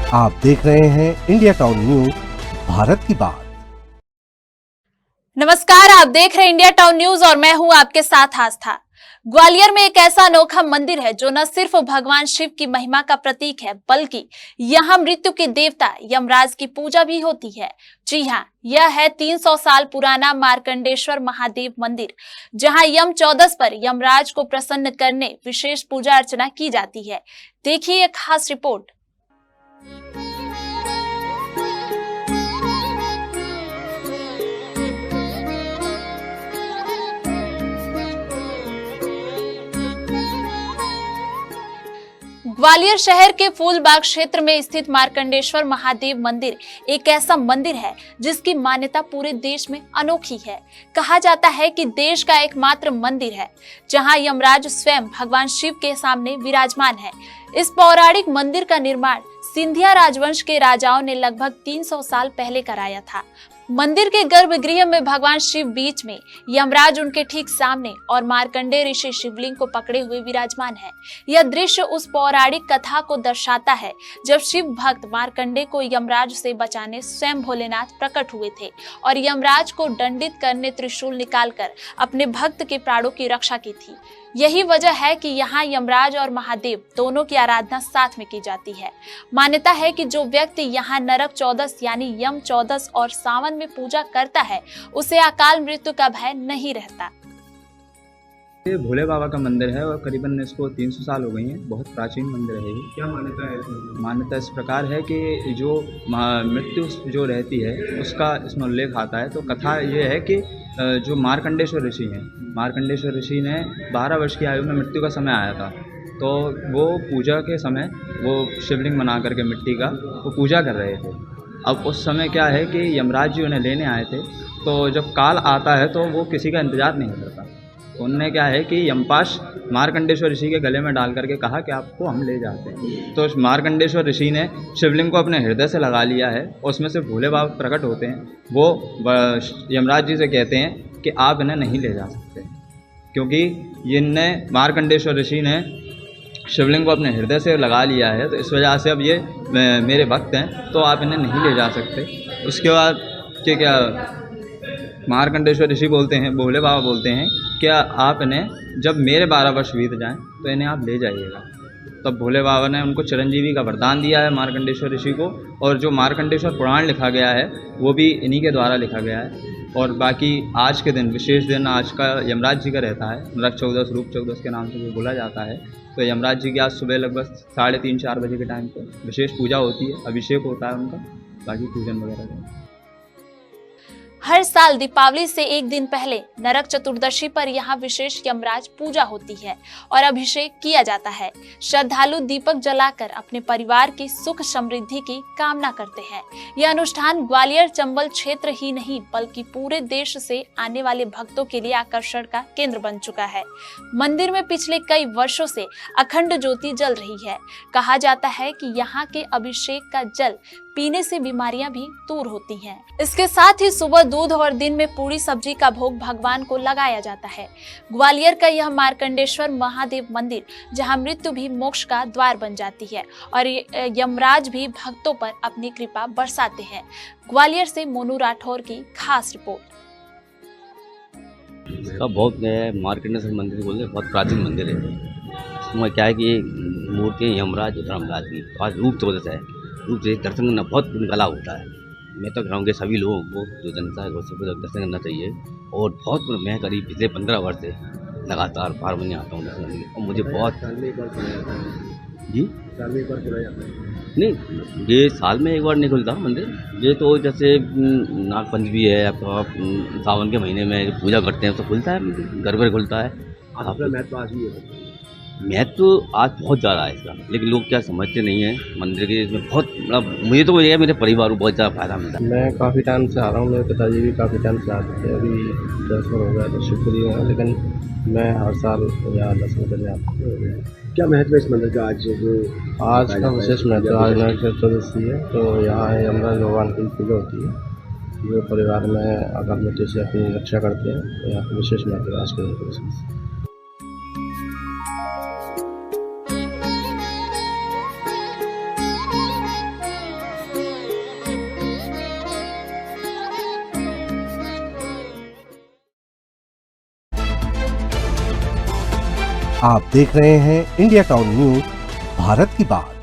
आप देख रहे हैं इंडिया टाउन न्यूज, भारत की बात। नमस्कार, आप देख रहे हैं इंडिया टाउन न्यूज और मैं हूं आपके साथ आस्था। ग्वालियर में एक ऐसा अनोखा मंदिर है जो न सिर्फ भगवान शिव की महिमा का प्रतीक है, बल्कि यहाँ मृत्यु के देवता यमराज की पूजा भी होती है। जी हाँ, यह है 300 साल पुराना मार्कंडेश्वर महादेव मंदिर, जहाँ यम चौदस पर यमराज को प्रसन्न करने विशेष पूजा अर्चना की जाती है। देखिए एक खास रिपोर्ट। ग्वालियर शहर के फूलबाग क्षेत्र में स्थित मार्कंडेश्वर महादेव मंदिर एक ऐसा मंदिर है जिसकी मान्यता पूरे देश में अनोखी है। कहा जाता है कि देश का एकमात्र मंदिर है जहां यमराज स्वयं भगवान शिव के सामने विराजमान है। इस पौराणिक मंदिर का निर्माण सिंधिया राजवंश के राजाओं ने लगभग 300 साल पहले कराया था। मंदिर के गर्भगृह में भगवान शिव बीच में, यमराज उनके ठीक सामने और मार्कंडेय ऋषि शिवलिंग को पकड़े हुए विराजमान है। यह दृश्य उस पौराणिक कथा को दर्शाता है जब शिव भक्त मार्कंडेय को यमराज से बचाने स्वयं भोलेनाथ प्रकट हुए थे और यमराज को दंडित करने त्रिशूल निकालकर अपने भक्त के प्राणों की रक्षा की थी। यही वजह है कि यहाँ यमराज और महादेव दोनों की आराधना साथ में की जाती है। मान्यता है कि जो व्यक्ति यहाँ नरक चौदस यानी यम चौदस और सावन में पूजा करता है, उसे अकाल मृत्यु का भय नहीं रहता। ये भोले बाबा का मंदिर है और करीबन इसको 300 साल हो गई हैं। बहुत प्राचीन मंदिर है ये। क्या मान्यता है इसमें? मान्यता इस प्रकार है कि जो मृत्यु जो रहती है उसका इसमें उल्लेख आता है। तो कथा ये है कि जो मार्कंडेश्वर ऋषि हैं, मार्कंडेश्वर ऋषि ने 12 वर्ष की आयु में मृत्यु का समय आया था। तो वो पूजा के समय वो शिवलिंग बना करके मिट्टी का वो पूजा कर रहे थे। अब उस समय क्या है कि यमराज जी उन्हें लेने आए थे। तो जब काल आता है तो वो किसी का इंतज़ार नहीं करता। उनने क्या है कि यमपाश मार्कंडेश्वर ऋषि के गले में डाल करके कहा कि आपको हम ले जाते हैं। तो मार्कंडेश्वर ऋषि ने शिवलिंग को अपने हृदय से लगा लिया है। उसमें से भोले बाबा प्रकट होते हैं। वो यमराज जी से कहते हैं कि आप इन्हें नहीं ले जा सकते, क्योंकि इनने मार्कंडेश्वर ऋषि ने शिवलिंग को अपने हृदय से लगा लिया है। तो इस वजह से अब ये मेरे भक्त हैं, तो आप इन्हें नहीं ले जा सकते। उसके बाद कि क्या मार्कंडेश्वर ऋषि बोलते हैं, भोले बाबा बोलते हैं, क्या आप इन्हें जब मेरे 12 वर्ष बीत जाएं तो इन्हें आप ले जाइएगा। तब भोले बाबा ने उनको चिरंजीवी का वरदान दिया है मार्कंडेश्वर ऋषि को। और जो मार्कंडेश्वर पुराण लिखा गया है वो भी इन्हीं के द्वारा लिखा गया है। और बाकी आज के दिन, विशेष दिन आज का यमराज जी का रहता है। नरक चौदस, रूप चौदस के नाम से भी बोला जाता है। तो यमराज जी की आज सुबह लगभग 3:30-4 बजे के टाइम पर विशेष पूजा होती है, अभिषेक होता है उनका, बाकी पूजन वगैरह। हर साल दीपावली से एक दिन पहले नरक चतुर्दशी पर यहाँ विशेष यमराज पूजा होती है और अभिषेक किया जाता है। श्रद्धालु दीपक जलाकर अपने परिवार की सुख समृद्धि की कामना करते हैं। यह अनुष्ठान ग्वालियर चंबल क्षेत्र ही नहीं बल्कि पूरे देश से आने वाले भक्तों के लिए आकर्षण का केंद्र बन चुका है। मंदिर में पिछले कई वर्षों से अखंड ज्योति जल रही है। कहा जाता है कि यहाँ के अभिषेक का जल पीने से बीमारियां भी दूर होती हैं। इसके साथ ही सुबह दूध और दिन में पूरी सब्जी का भोग भगवान को लगाया जाता है। ग्वालियर का यह मार्कंडेश्वर महादेव मंदिर, जहां मृत्यु भी मोक्ष का द्वार बन जाती है और यमराज भी भक्तों पर अपनी कृपा बरसाते हैं। ग्वालियर से मोनू राठौर की खास रिपोर्ट। इसका बहुत मार्कंडेश्वर मंदिर बोलते बहुत प्राचीन मंदिर है। इसमें क्या है कि मूर्ति यमराज और धर्मराज की आज रूप चौदस है। रूप से दर्शन करना बहुत कला होता है। मैं तो कहूँगा सभी लोगों को, जो जनता है, वो सबको दर्शन करना चाहिए। और बहुत मैं करीब पिछले 15 वर्ष से लगातार 12 महीने आता हूँ दर्शन करने और मुझे बहुत जी नहीं, ये साल में एक बार नहीं खुलता मंदिर। ये तो जैसे नागपंचमी है आपका, सावन के महीने में पूजा करते हैं तो खुलता है मंदिर, घर घर खुलता है। महत्व आज बहुत ज़्यादा है इसका, लेकिन लोग क्या समझते नहीं है मंदिर के। इसमें बहुत मुझे तो ये है, मेरे परिवार को बहुत ज़्यादा फायदा मिलता है। मैं काफ़ी टाइम से आ रहा हूँ, मेरे पिताजी भी काफ़ी टाइम से आते थे। अभी 10 साल हो गया तो शुक्रिया, लेकिन मैं हर साल यहाँ दर्शन करने आता हूँ। क्या महत्व है इस मंदिर का आज का विशेष महत्व? आज नरक चतुर्दशी है, तो यहाँ यमराज भगवान की पूजा होती है। जो परिवार में अकाल मृत्यु से अपनी रक्षा करते हैं, तो यहाँ पर विशेष महत्व आज के दिन। आप देख रहे हैं इंडिया टाउन न्यूज, भारत की बात।